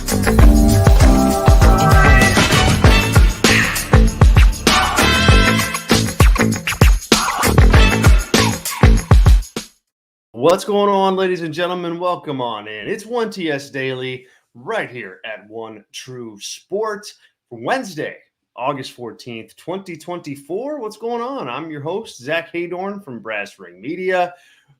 What's going on, ladies and gentlemen? Welcome on in. It's 1TS Daily right here at One True Sport for Wednesday, August 14th, 2024. What's going on? I'm your host, Zack Heydorn from Brass Ring Media.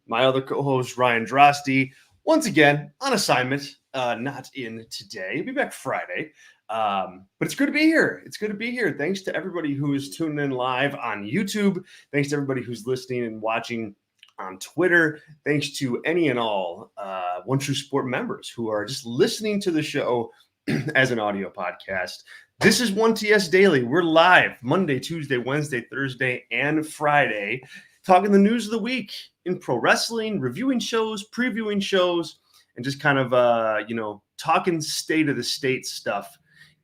My other co-host, Ryan Drosty, once again on assignment, not in today. He'll be back Friday. But it's good to be here. It's good to be here. Thanks to everybody who is tuning in live on YouTube. Thanks to everybody who's listening and watching on Twitter. Thanks to any and all One True Sport members who are just listening to the show as an audio podcast. This is 1TS Daily. We're live Monday, Tuesday, Wednesday, Thursday, and Friday, talking the news of the week in pro wrestling, reviewing shows, previewing shows, and just kind of, talking state of the state stuff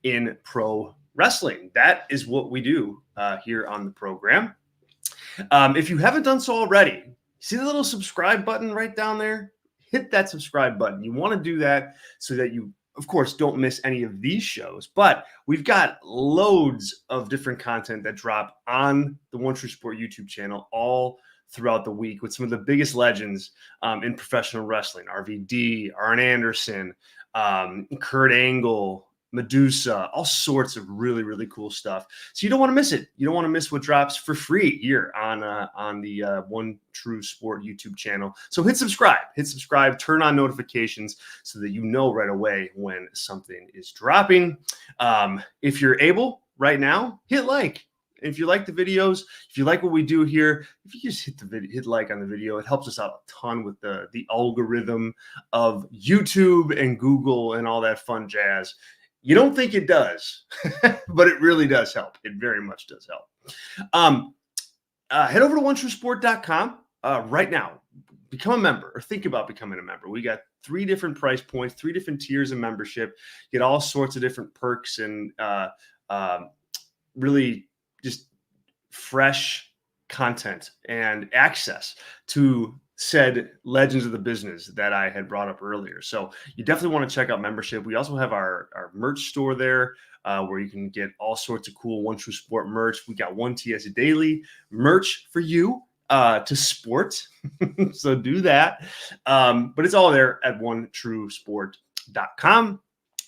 in pro wrestling. That is what we do here on the program. If you haven't done so already, see the little subscribe button right down there? Hit that subscribe button. You want to do that so that you, of course, don't miss any of these shows. But we've got loads of different content that drop on the One True Sport YouTube channel all throughout the week with some of the biggest legends in professional wrestling. RVD, Arn Anderson, Kurt Angle, Medusa, all sorts of really, really cool stuff. So you don't want to miss it. You don't want to miss what drops for free here on the One True Sport YouTube channel. So hit subscribe, turn on notifications so that you know right away when something is dropping. If you're able right now, hit like. If you like the videos, if you like what we do here, if you just hit like on the video, it helps us out a ton with the algorithm of YouTube and Google and all that fun jazz. You don't think it does, but it really does help. It very much does help. Head over to onetruesport.com right now. Become a member or think about becoming a member. We got 3 different price points, 3 different tiers of membership. Get all sorts of different perks and really just fresh content and access to said legends of the business that I had brought up earlier. So you definitely want to check out membership. We also have our merch store there where you can get all sorts of cool One True Sport merch. We got 1TS Daily merch for you to sport. So do that. But it's all there at onetruesport.com.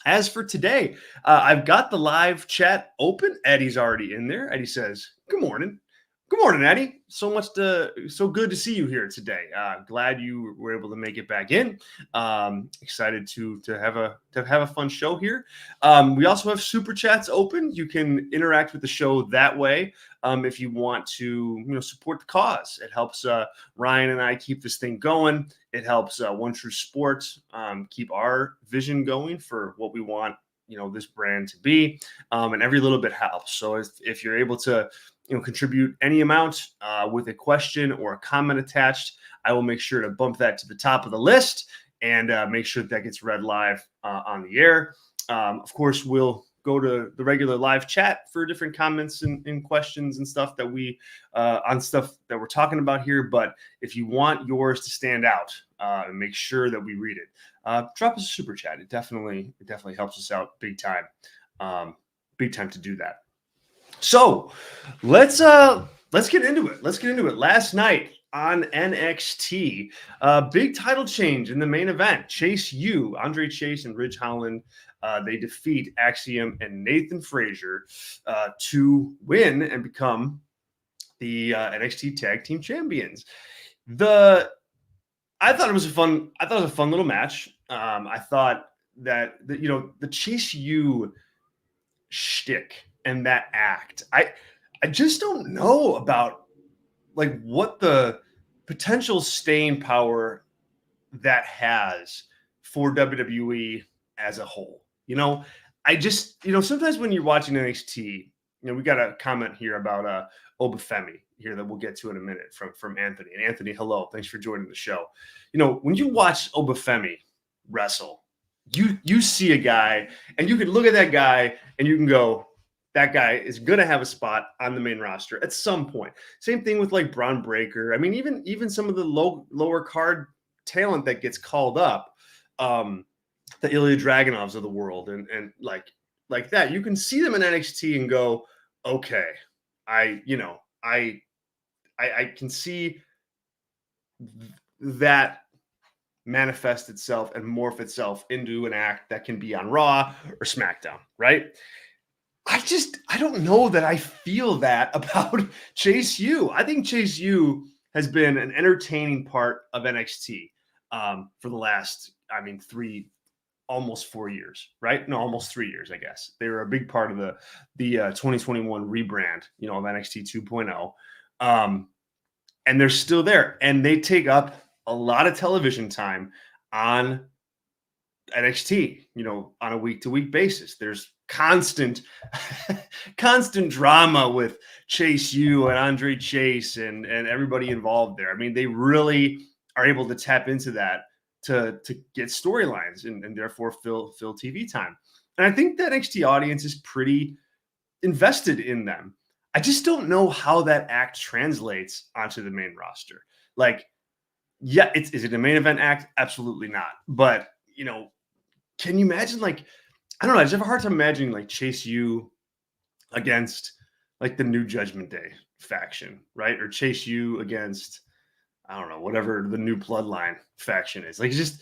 As for today, I've got the live chat open. Eddie's already in there. Eddie says, "Good morning." Good morning, Eddie. So good to see you here today. Glad you were able to make it back in. Excited to have a fun show here. We also have super chats open. You can interact with the show that way. If you want to, support the cause, it helps Ryan and I keep this thing going. It helps One True Sport keep our vision going for what we want, this brand to be. And every little bit helps. So if you're able to, contribute any amount with a question or a comment attached, I will make sure to bump that to the top of the list and make sure that gets read live on the air. Of course, we'll go to the regular live chat for different comments and questions and stuff that on stuff that we're talking about here. But if you want yours to stand out and make sure that we read it, drop us a super chat. It definitely helps us out big time. Big time to do that. So let's get into it. Last night on NXT, big title change in the main event. Andre Chase and Ridge Holland, they defeat Axiom and Nathan Frazier to win and become the NXT Tag Team Champions. I thought it was a fun little match. I thought that the Chase U shtick and that act, I just don't know about what the potential staying power that has for WWE as a whole. I just, sometimes when you're watching NXT, we got a comment here about Obafemi here that we'll get to in a minute from Anthony. And Anthony, hello, thanks for joining the show. When you watch Obafemi wrestle, you see a guy and you can look at that guy and you can go, that guy is going to have a spot on the main roster at some point. Same thing with Braun Breaker. I mean, even some of the lower card talent that gets called up, the Ilya Dragunovs of the world, and like that. You can see them in NXT and go, okay, I you know I can see that manifest itself and morph itself into an act that can be on Raw or SmackDown, right? I don't know that I feel that about Chase U. I think Chase U has been an entertaining part of NXT for the last, I mean, almost 4 years, right? No, almost 3 years, I guess. They were a big part of the 2021 rebrand, of NXT 2.0. And they're still there, and they take up a lot of television time on NXT, on a week-to-week basis. There's constant drama with Chase U and Andre Chase and everybody involved there. I mean, they really are able to tap into that to get storylines and therefore fill TV time. And I think the NXT audience is pretty invested in them. I just don't know how that act translates onto the main roster. Like, yeah, is it a main event act? Absolutely not. But, can you imagine, like, I don't know, I just have a hard time imagining like Chase U against like the New Judgment Day faction, right? Or Chase U against, I don't know, whatever the new Bloodline faction is. Like, it's just,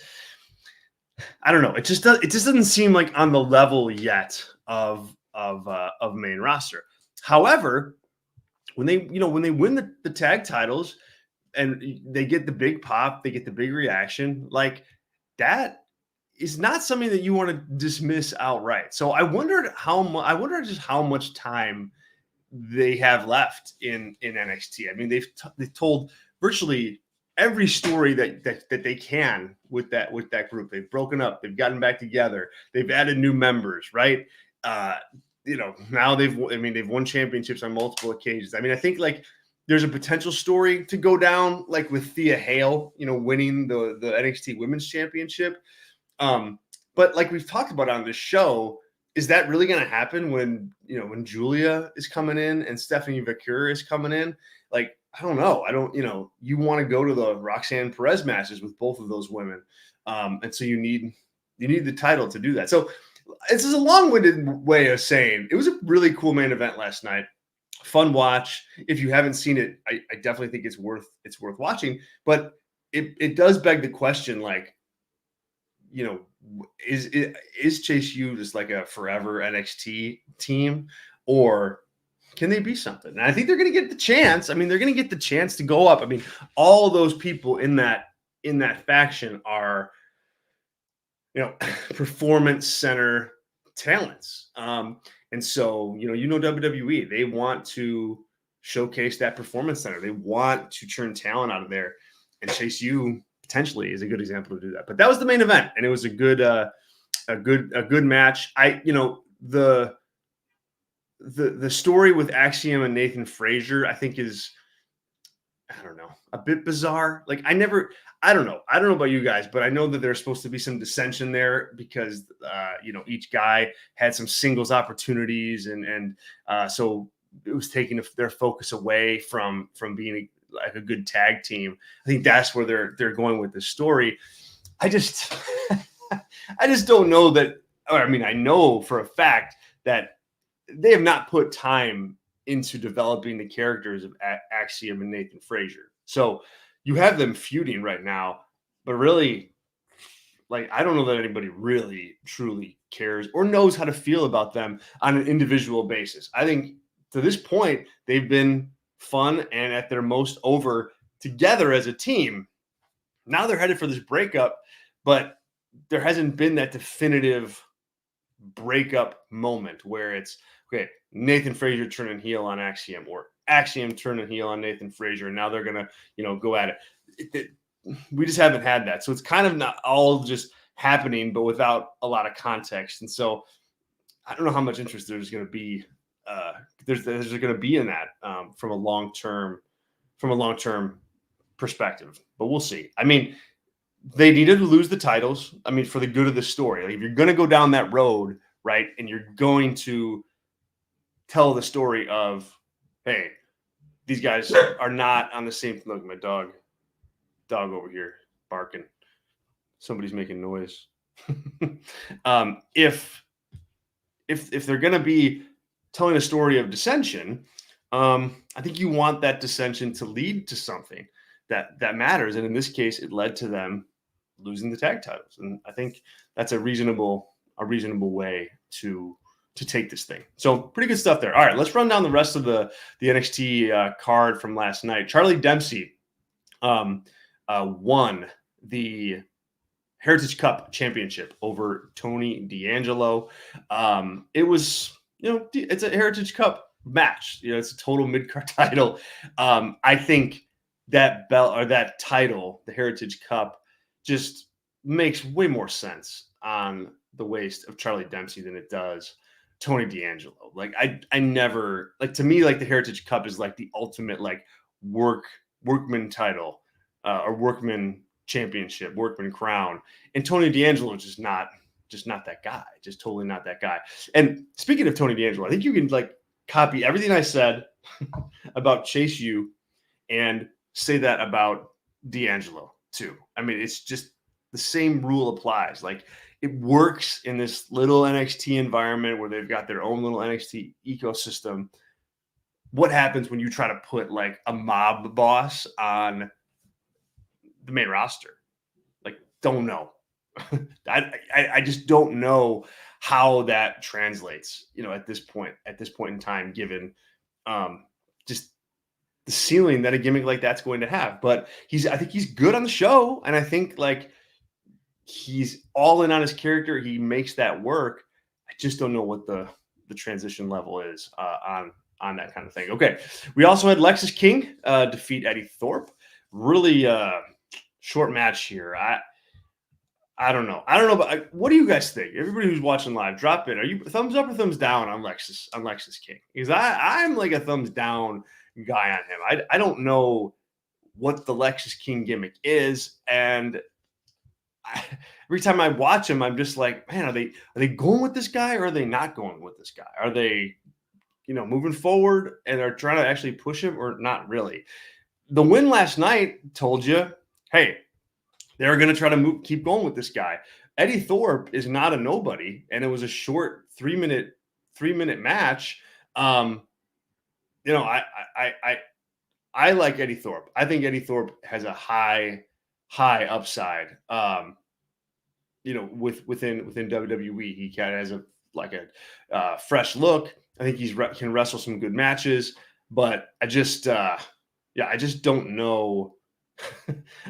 I don't know. It just doesn't seem like on the level yet of main roster. However, when they win the tag titles and they get the big pop, they get the big reaction, like that is not something that you want to dismiss outright. So I wondered just how much time they have left in NXT. I mean, they've told virtually every story that they can with that group. They've broken up, they've gotten back together, they've added new members, right? Now they've won championships on multiple occasions. I mean, I think like there's a potential story to go down, like with Thea Hale, winning the NXT Women's Championship. But like we've talked about on this show, is that really going to happen when Julia is coming in and Stephanie Vaquer is coming in? Like, I don't know. You want to go to the Roxanne Perez matches with both of those women. And so you need the title to do that. So this is a long-winded way of saying it was a really cool main event last night. Fun watch. If you haven't seen it, I definitely think it's worth watching. But it does beg the question, like, is Chase U just like a forever NXT team, or can they be something? And I think they're going to get the chance. I mean, they're going to get the chance to go up. I mean, all those people in that faction are, performance center talents. And so, WWE, they want to showcase that performance center. They want to churn talent out of there, and Chase U potentially is a good example to do that. But that was the main event, and it was a good match. The story with Axiom and Nathan Frazier, I think, is, I don't know, a bit bizarre. Like, I don't know about you guys, but I know that there's supposed to be some dissension there because each guy had some singles opportunities, and so it was taking their focus away from being like a good tag team. I think that's where they're going with this story. I just don't know that. I mean, I know for a fact that they have not put time into developing the characters of Axiom and Nathan Frazier. So you have them feuding right now, but really, like, I don't know that anybody really truly cares or knows how to feel about them on an individual basis. I think to this point, they've been fun and at their most over together as a team. Now they're headed for this breakup, but there hasn't been that definitive breakup moment where it's, okay, Nathan Frazier turning heel on Axiom, or Axiom turning heel on Nathan Frazier, and now they're gonna, go at it. We just haven't had that, so it's kind of not all just happening, but without a lot of context. And so I don't know how much interest there's going to be. There's going to be in that from a long term perspective, but we'll see. I mean, they needed to lose the titles. I mean, for the good of the story. Like, if you're going to go down that road, right, and you're going to tell the story of, hey, these guys are not on the same. Look, my dog over here barking. Somebody's making noise. If they're going to be telling a story of dissension, I think you want that dissension to lead to something that matters. And in this case, it led to them losing the tag titles. And I think that's a reasonable way to take this thing. So pretty good stuff there. All right, let's run down the rest of the NXT card from last night. Charlie Dempsey won the Heritage Cup Championship over Tony D'Angelo. It was, it's a Heritage Cup match. It's a total mid-card title. I think that belt or that title, the Heritage Cup, just makes way more sense on the waist of Charlie Dempsey than it does Tony D'Angelo. Like I never, like, to me, like the Heritage Cup is like the ultimate like workman title or workman championship, workman crown. And Tony D'Angelo is just not that guy. Just totally not that guy. And speaking of Tony D'Angelo, I think you can like copy everything I said about Chase U and say that about D'Angelo too. I mean, it's just the same rule applies. Like, it works in this little NXT environment where they've got their own little NXT ecosystem. What happens when you try to put like a mob boss on the main roster? Like, don't know. I just don't know how that translates, at this point in time, given just the ceiling that a gimmick like that's going to have. But I think he's good on the show, and I think like he's all in on his character. He makes that work. I just don't know what the transition level is on that kind of thing. Okay, we also had Lexis King defeat Eddie Thorpe. Really short match here. I don't know. But what do you guys think? Everybody who's watching live, drop in. Are you thumbs up or thumbs down on Lexis King? Because I'm like a thumbs down guy on him. I don't know what the Lexis King gimmick is, and every time I watch him, I'm just like, man, are they going with this guy or are they not going with this guy? Are they, moving forward and are trying to actually push him or not really? The win last night told you, hey, they're going to try to keep going with this guy. Eddie Thorpe is not a nobody, and it was a short 3-minute match. I like Eddie Thorpe. I think Eddie Thorpe has a high upside. Within WWE, he kind of has a fresh look. I think he can wrestle some good matches, but I just don't know.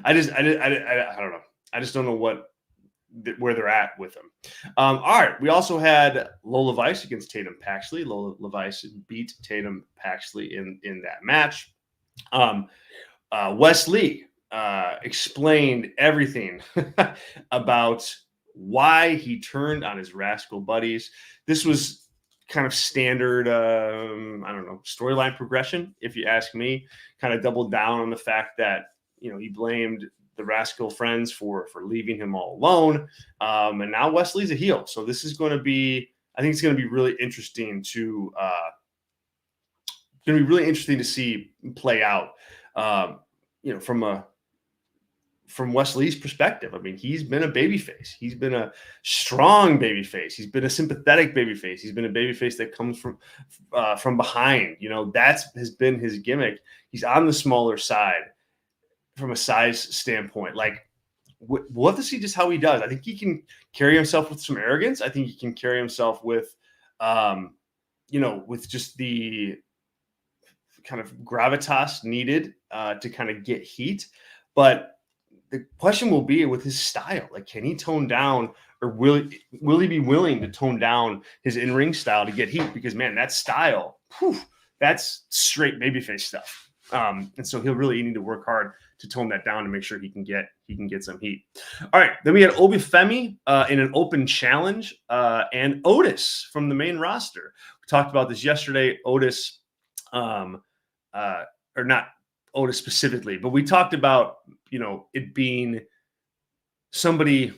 I don't know. I just don't know where they're at with him. All right. We also had Lola Vice against Tatum Paxley. Lola Vice beat Tatum Paxley in that match. Wes Lee explained everything about why he turned on his Rascal buddies. This was kind of standard, storyline progression, if you ask me. Kind of doubled down on the fact that, he blamed the Rascal friends for leaving him all alone. And now Wesley's a heel. So this is going to be, I think it's going to be really interesting to see play out, from Wesley's perspective. I mean, he's been a babyface. He's been a strong babyface. He's been a sympathetic babyface. He's been a babyface that comes from behind. That has been his gimmick. He's on the smaller side from a size standpoint. Like, we'll have to see just how he does. I think he can carry himself with some arrogance. I think he can carry himself with, with just the kind of gravitas needed to kind of get heat. But the question will be with his style. Like, can he tone down, or will he be willing to tone down his in-ring style to get heat? Because, man, that style, that's straight babyface stuff. And so he'll really need to work hard to tone that down to make sure he can get some heat. All right. Then we had Obafemi in an open challenge and Otis from the main roster. We talked about this yesterday. Otis, or not Otis specifically, but we talked about, it being somebody,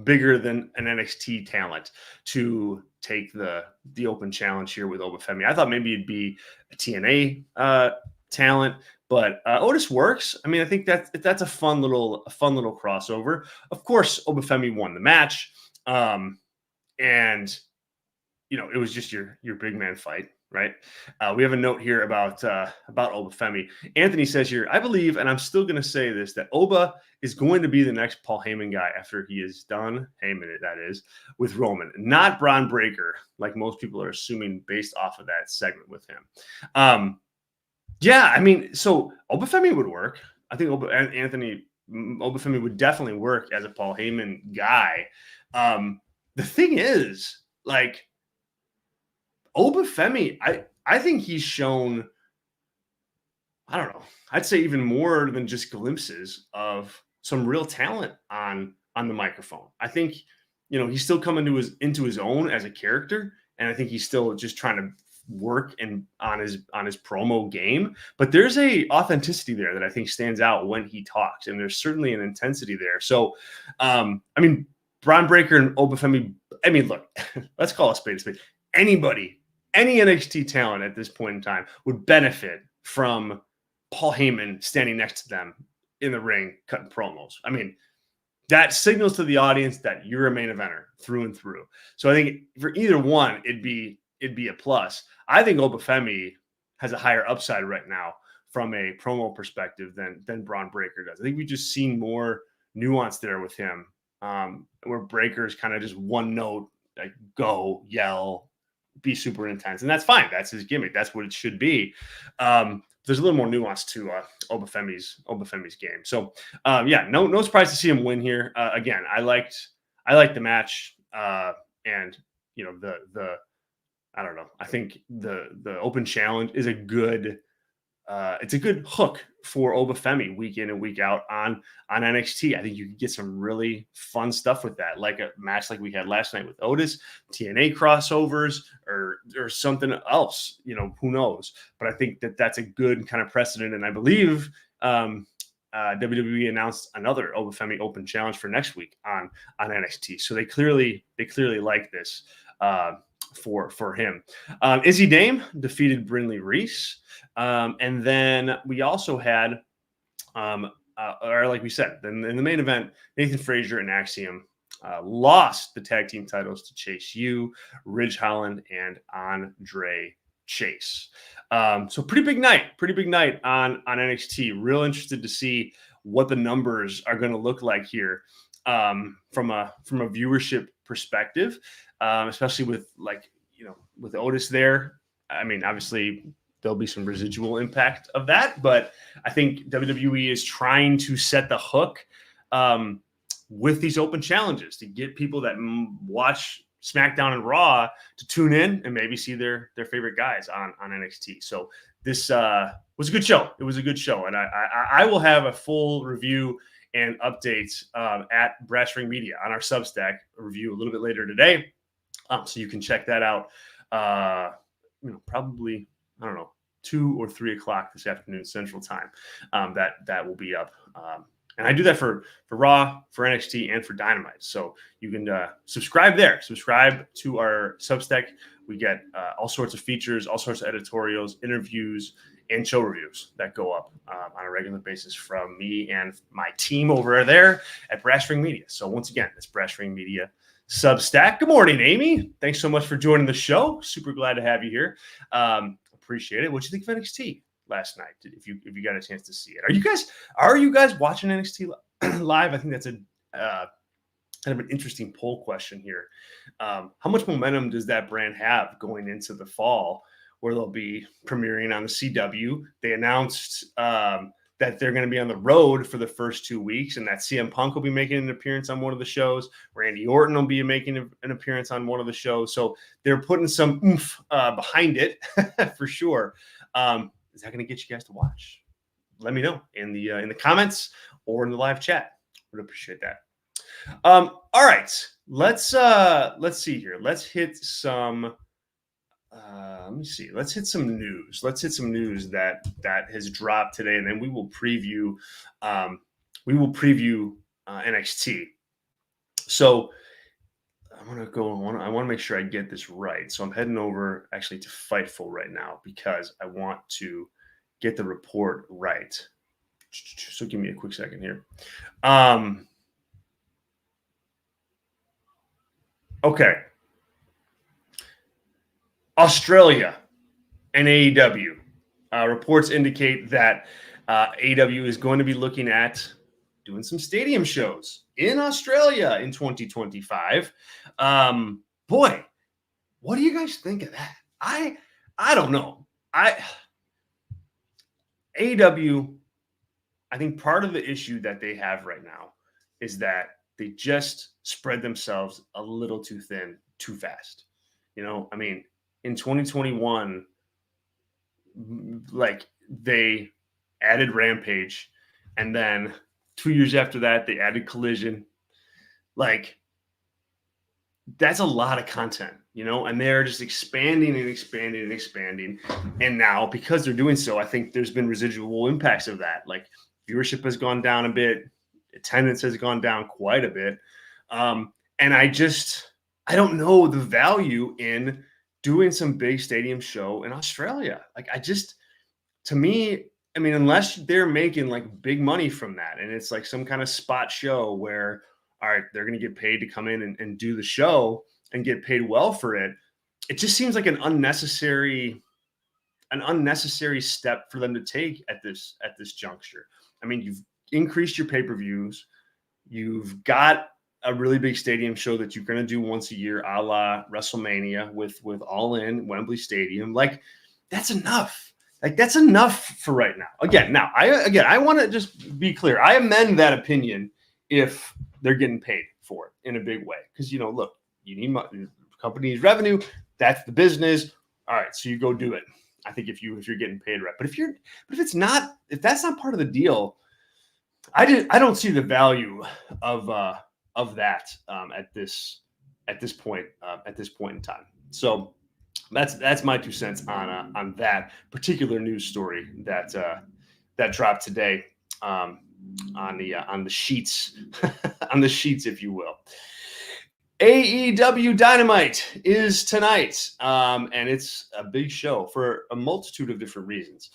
bigger than an NXT talent to take the open challenge here with Obafemi. I thought maybe it'd be a TNA talent, but Otis works. I mean, I think that's a fun little crossover. Of course, Obafemi won the match, and it was just your big man fight, right? We have a note here about Obafemi. Anthony says here, I believe, and I'm still going to say this, that Oba is going to be the next Paul Heyman guy after he is done, Heyman that is, with Roman, not Braun Breaker, like most people are assuming based off of that segment with him. Yeah, I mean, so Obafemi would work. I think Obafemi would definitely work as a Paul Heyman guy. The thing is, like, Obafemi, I think he's shown, I don't know, I'd say even more than just glimpses of some real talent on the microphone. I think, he's still coming into his own as a character, and I think he's still just trying to work on his promo game. But there's a authenticity there that I think stands out when he talks, and there's certainly an intensity there. So, I mean, Braun Breaker and Obafemi. I mean, look, let's call a spade a spade. Any NXT talent at this point in time would benefit from Paul Heyman standing next to them in the ring cutting promos. I mean, that signals to the audience that you're a main eventer through and through. So I think for either one, it'd be a plus. I think Obafemi has a higher upside right now from a promo perspective than Braun Breaker does. I think we've just seen more nuance there with him, where Breaker's kind of just one note, like go, yell, be super intense, and that's fine. That's his gimmick. That's what it should be. There's a little more nuance to Obafemi's game. So yeah, no surprise to see him win here. Again, I liked the match, and the I don't know. I think the open challenge is a good it's a good hook for Obafemi week in and week out on NXT. I think you could get some really fun stuff with that, like a match like we had last night with Otis, TNA crossovers, or something else. Who knows? But I think that's a good kind of precedent, and I believe WWE announced another Obafemi Open Challenge for next week on NXT. So they clearly like this for him. Izzy Dame defeated Brindley Reese. And then we also had, or like we said, in the main event, Nathan Frazier and Axiom lost the tag team titles to Chase U, Ridge Holland, and Andre Chase. So pretty big night on NXT. Real interested to see what the numbers are going to look like here from a viewership perspective, especially with with Otis there. I mean, obviously there'll be some residual impact of that, but I think WWE is trying to set the hook with these open challenges to get people that watch SmackDown and Raw to tune in and maybe see their favorite guys on NXT. So this was a good show. It was a good show, and I will have a full review and updates at Brass Ring Media on our Substack review a little bit later today. So you can check that out. Probably, I don't know, 2 or 3 o'clock this afternoon Central Time. That will be up. And I do that for Raw, for NXT, and for Dynamite. So you can subscribe there. Subscribe to our Substack. We get all sorts of features, all sorts of editorials, interviews, and show reviews that go up on a regular basis from me and my team over there at Brass Ring Media. So once again, it's Brass Ring Media Substack. Good morning, Amy. Thanks so much for joining the show. Super glad to have you here. Appreciate it. What do you think of NXT last night? If you got a chance to see it, are you guys watching NXT live? I think that's a kind of an interesting poll question here. How much momentum does that brand have going into the fall, where they'll be premiering on the CW? They announced that they're going to be on the road for the first 2 weeks, and that CM Punk will be making an appearance on one of the shows. Randy Orton will be making an appearance on one of the shows. So they're putting some oomph behind it for sure. Is that going to get you guys to watch? Let me know in the comments or in the live chat. Would appreciate that. All right, let's see here. Let's hit some. Let me see. Let's hit some news. That has dropped today, and then we will preview. NXT. So I want to make sure I get this right. So I'm heading over actually to Fightful right now because I want to get the report right. So give me a quick second here. Okay. Australia and AEW. Reports indicate that AEW is going to be looking at doing some stadium shows in Australia in 2025. Boy, what do you guys think of that? I don't know. AEW, I think part of the issue that they have right now is that they just spread themselves a little too thin, too fast. I mean, in 2021, like they added Rampage, and then 2 years after that, they added Collision. Like, that's a lot of content, and they're just expanding and expanding and expanding. And now, because they're doing so, I think there's been residual impacts of that. Like, viewership has gone down a bit, attendance has gone down quite a bit. And I don't know the value in doing some big stadium show in Australia. Like, to me, I mean, unless they're making like big money from that, and it's like some kind of spot show where, all right, they're going to get paid to come in and do the show and get paid well for it. It just seems like an unnecessary step for them to take at this juncture. I mean, you've increased your pay-per-views. You've got a really big stadium show that you're going to do once a year, a la WrestleMania with All In Wembley Stadium. Like, that's enough. Like, that's enough for right now. I want to just be clear. I amend that opinion if they're getting paid for it in a big way. Because, look, you need money. Company's revenue. That's the business. All right, so you go do it. I think if you're getting paid right. But if that's not part of the deal, I don't see the value of that at this point in time. So that's my 2 cents on that particular news story that dropped today on the sheets on the sheets, if you will. AEW Dynamite is tonight, and it's a big show for a multitude of different reasons.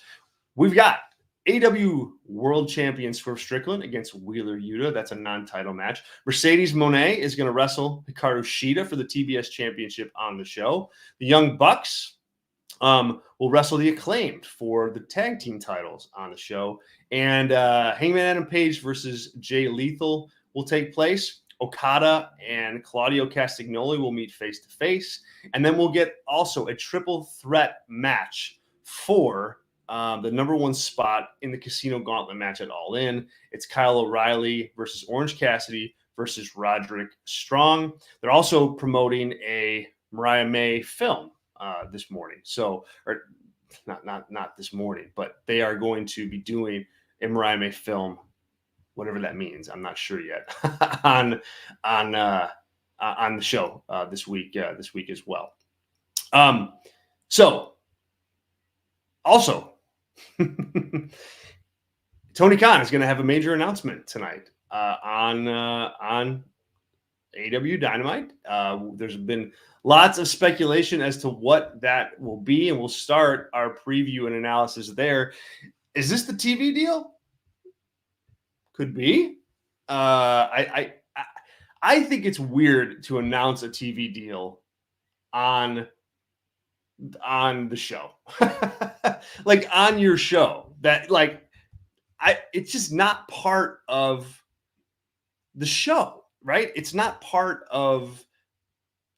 We've got AEW World Champion Swerve Strickland against Wheeler Yuta. That's a non-title match. Mercedes Moné is going to wrestle Hikaru Shida for the TBS Championship on the show. The Young Bucks will wrestle the Acclaimed for the tag team titles on the show. And Hangman Adam Page versus Jay Lethal will take place. Okada and Claudio Castagnoli will meet face-to-face. And then we'll get also a triple threat match for the number one spot in the Casino Gauntlet match at All In. It's Kyle O'Reilly versus Orange Cassidy versus Roderick Strong. They're also promoting a Mariah May film this morning. So, or not this morning, but they are going to be doing a Mariah May film, whatever that means. I'm not sure yet on the show this week as well. So also, Tony Khan is going to have a major announcement tonight on AEW Dynamite. There's been lots of speculation as to what that will be, and we'll start our preview and analysis there. Is this the TV deal? Could be. I think it's weird to announce a TV deal on the show, like on your show. That it's just not part of the show, right? It's not part of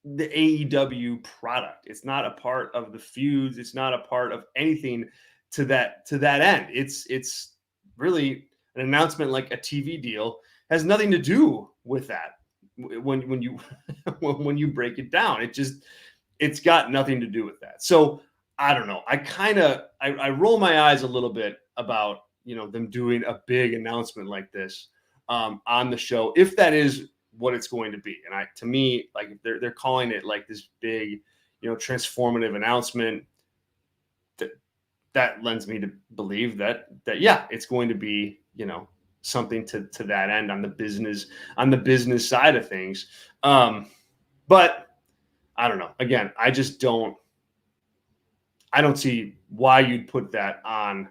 the AEW product. It's not a part of the feuds. It's not a part of anything to that end. It's really an announcement like a TV deal has nothing to do with that. When you when you break it down, it's got nothing to do with that. So I don't know. I roll my eyes a little bit about them doing a big announcement like this on the show, if that is what it's going to be. And to me, like they're calling it like this big, transformative announcement. That lends me to believe that yeah, it's going to be something to that end on the business side of things. But I don't know. Again, I don't see why you'd put that on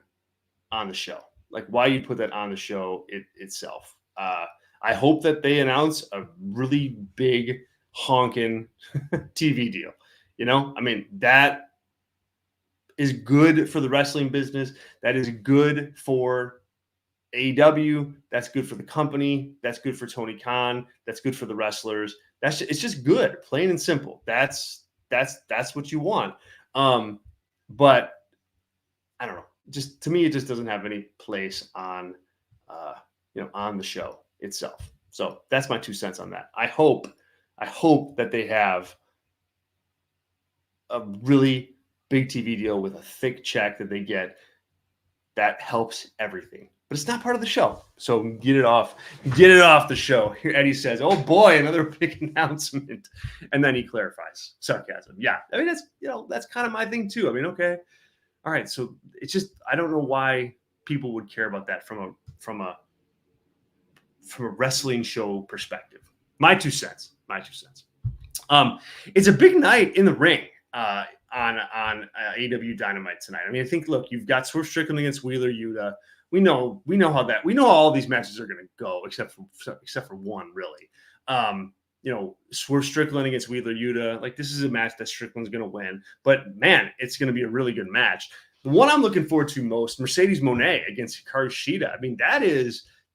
on the show. Like why you put that on the show itself. I hope that they announce a really big honking TV deal. You know, I mean, that is good for the wrestling business. That is good for AEW. That's good for the company. That's good for Tony Khan. That's good for the wrestlers. It's just good, plain and simple. That's what you want. But I don't know. Just to me, it just doesn't have any place on, on the show itself. So that's my 2 cents on that. I hope that they have a really big TV deal with a thick check that they get that helps everything. But it's not part of the show. So get it off the show. Here Eddie says, "Oh boy, another big announcement." And then he clarifies. Sarcasm. Yeah. I mean, that's kind of my thing too. I mean, okay. All right. So it's just, I don't know why people would care about that from a wrestling show perspective. My 2 cents. It's a big night in the ring on AEW Dynamite tonight. I mean, I think, look, you've got Swerve Strickland against Wheeler Yuta. We know how all these matches are going to go, except for one, really. Swerve Strickland against Wheeler Yuta. Like, this is a match that Strickland's going to win. But man, it's going to be a really good match. The one I'm looking forward to most, Mercedes Moné against Hikaru Shida. I mean,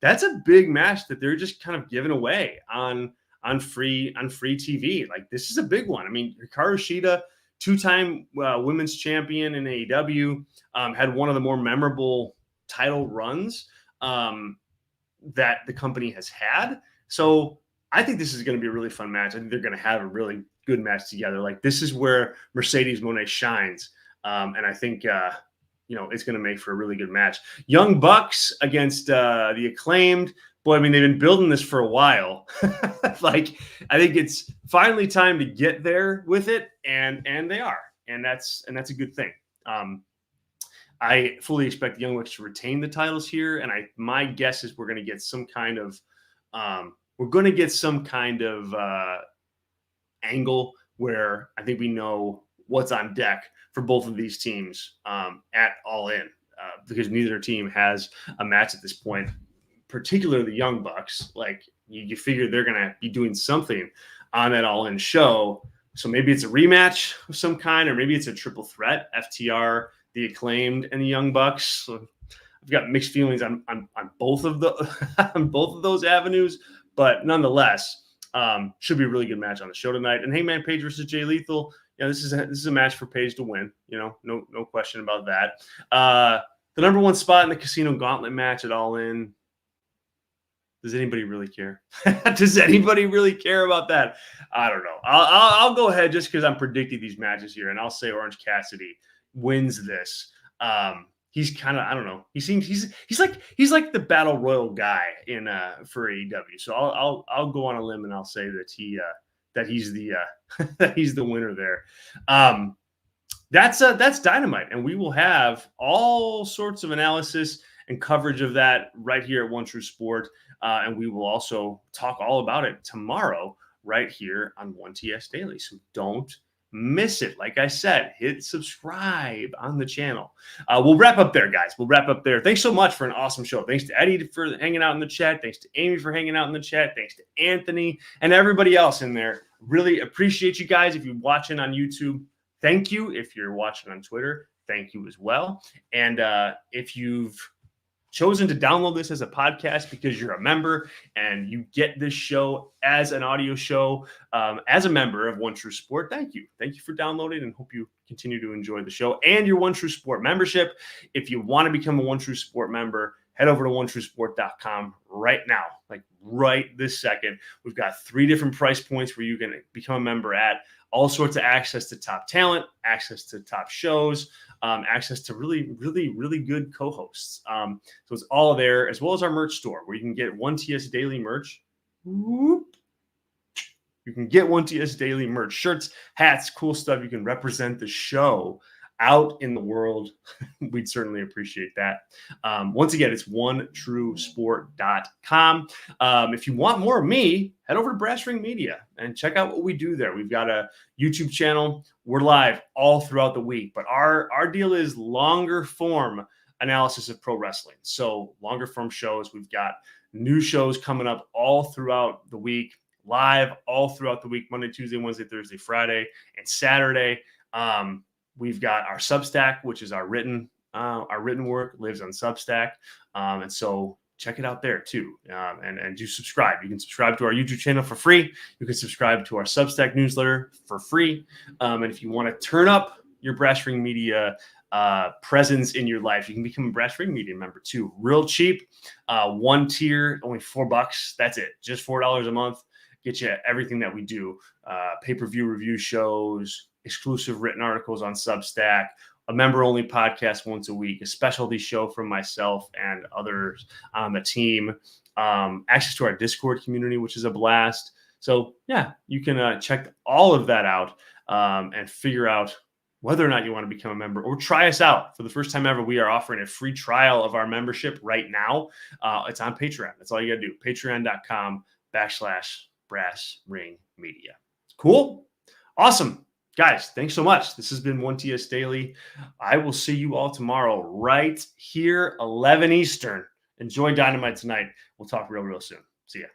that's a big match that they're just kind of giving away on free TV. Like, this is a big one. I mean, Hikaru Shida, 2-time women's champion in AEW, had one of the more memorable title runs that the company has had. So I think this is going to be a really fun match. I think they're going to have a really good match together. Like, this is where Mercedes Moné shines. And I think, it's going to make for a really good match. Young Bucks against the Acclaimed. Boy, I mean, they've been building this for a while. Like, I think it's finally time to get there with it, and they are, and that's a good thing. I fully expect the Young Bucks to retain the titles here, and my guess is we're going to get some kind of angle where I think we know what's on deck for both of these teams at All In, because neither team has a match at this point. Particularly the Young Bucks, like you figure they're going to be doing something on that All In show. So maybe it's a rematch of some kind, or maybe it's a triple threat, FTR, the Acclaimed, and the Young Bucks. So I've got mixed feelings on both of those avenues, but nonetheless, should be a really good match on the show tonight. And Hangman Page versus Jay Lethal. This is a match for Page to win. No question about that. The number 1 spot in the Casino Gauntlet match at All In. Does anybody really care? Does anybody really care about that? I don't know. I'll go ahead just because I'm predicting these matches here, and I'll say Orange Cassidy wins this. He's kind of, I don't know. He seems he's like the battle royal guy for AEW. So I'll go on a limb and I'll say that he's the winner there. That's Dynamite, and we will have all sorts of analysis and coverage of that right here at One True Sport. And we will also talk all about it tomorrow right here on 1TS Daily. So don't miss it. Like I said, hit subscribe on the channel. We'll wrap up there, guys. Thanks so much for an awesome show. Thanks to Eddie for hanging out in the chat. Thanks to Amy for hanging out in the chat. Thanks to Anthony and everybody else in there. Really appreciate you guys. If you're watching on YouTube, thank you. If you're watching on Twitter, thank you as well. And if you've chosen to download this as a podcast because you're a member and you get this show as an audio show as a member of One True Sport, thank you for downloading, and hope you continue to enjoy the show and your One True Sport membership. If you want to become a One True Sport member, head over to onetruesport.com right now, like right this second. We've got 3 different price points where you can become a member at. All sorts of access to top talent, access to top shows, access to really, really, really good co-hosts. So it's all there, as well as our merch store, where you can get 1TS Daily merch. You can get 1TS Daily merch, shirts, hats, cool stuff. You can represent the show out in the world. We'd certainly appreciate that. Once again, it's onetruesport.com. If you want more of me, head over to Brass Ring Media and check out what we do there. We've got a YouTube channel. We're live all throughout the week, but our deal is longer form analysis of pro wrestling. So longer form shows. We've got new shows coming up all throughout the week, live all throughout the week, Monday, Tuesday, Wednesday, Thursday, Friday, and Saturday. We've got our Substack, which is our written work, lives on Substack. And so check it out there too. And do subscribe. You can subscribe to our YouTube channel for free. You can subscribe to our Substack newsletter for free. And if you want to turn up your Brass Ring Media presence in your life, you can become a Brass Ring Media member too. Real cheap. One tier, only $4. That's it. Just $4 a month. Get you everything that we do. Pay-per-view review shows, exclusive written articles on Substack, a member-only podcast once a week, a specialty show from myself and others on the team, access to our Discord community, which is a blast. So, yeah, you can check all of that out and figure out whether or not you want to become a member or try us out. For the first time ever, we are offering a free trial of our membership right now. It's on Patreon. That's all you got to do. Patreon.com/Brass Ring Media. Cool. Awesome. Guys, thanks so much. This has been 1TS Daily. I will see you all tomorrow right here, 11 Eastern. Enjoy Dynamite tonight. We'll talk real soon. See ya.